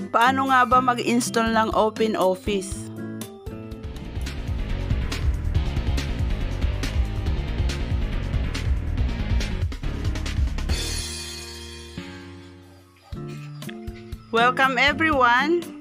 Paano nga ba mag-install ng OpenOffice? Welcome everyone!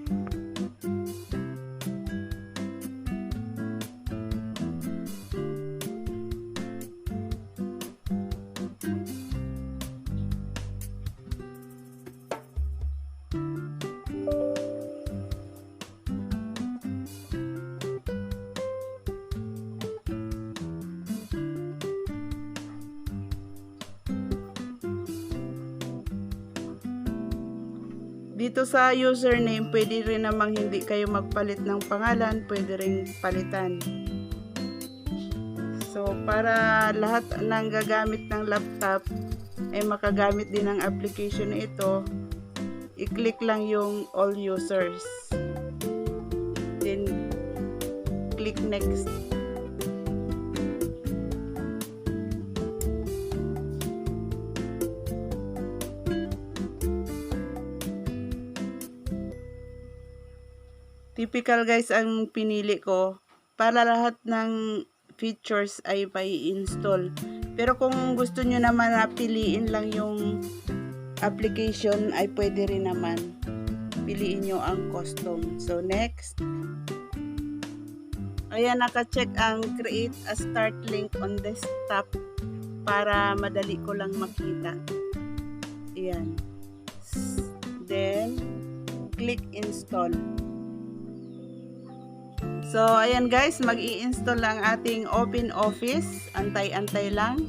Dito sa username, pwede rin namang hindi kayo magpalit ng pangalan, pwede rin palitan. So, para lahat ng gagamit ng laptop ay makagamit din ng application na ito, i-click lang yung all users. Then, click next. Typical guys ang pinili ko para lahat ng features ay mai-install. Pero kung gusto nyo naman na piliin lang yung application ay pwede rin naman. Piliin nyo ang custom. So next. Ayan, naka-check ang create a start link on desktop para madali ko lang makita. Ayan. Then click install. So, ayan guys, mag-i-install lang ating OpenOffice. Antay-antay lang.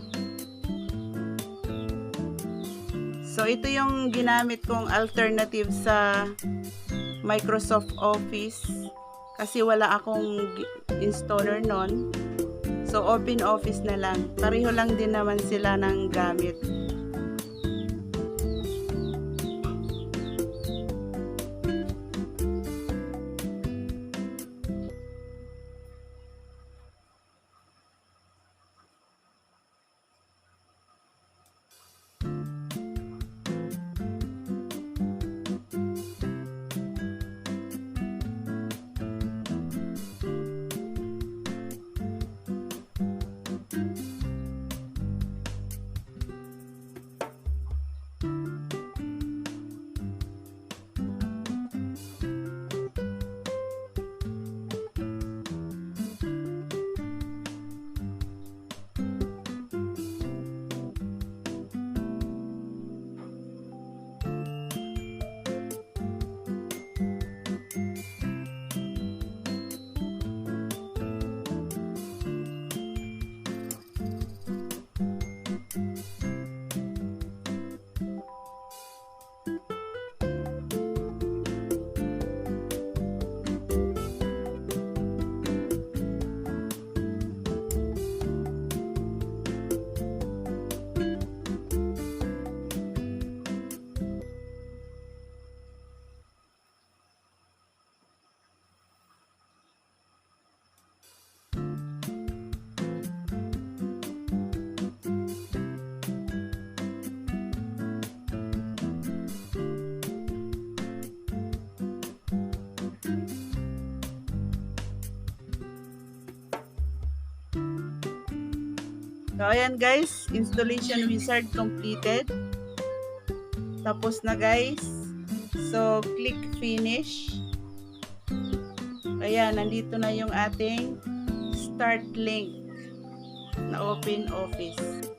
So, ito yung ginamit kong alternative sa Microsoft Office. Kasi wala akong installer nun. So, OpenOffice na lang. Pareho lang din naman sila ng gamit. So, ayan guys, installation wizard completed. Tapos na guys. So, click finish. Ayan, nandito na yung ating start link na OpenOffice.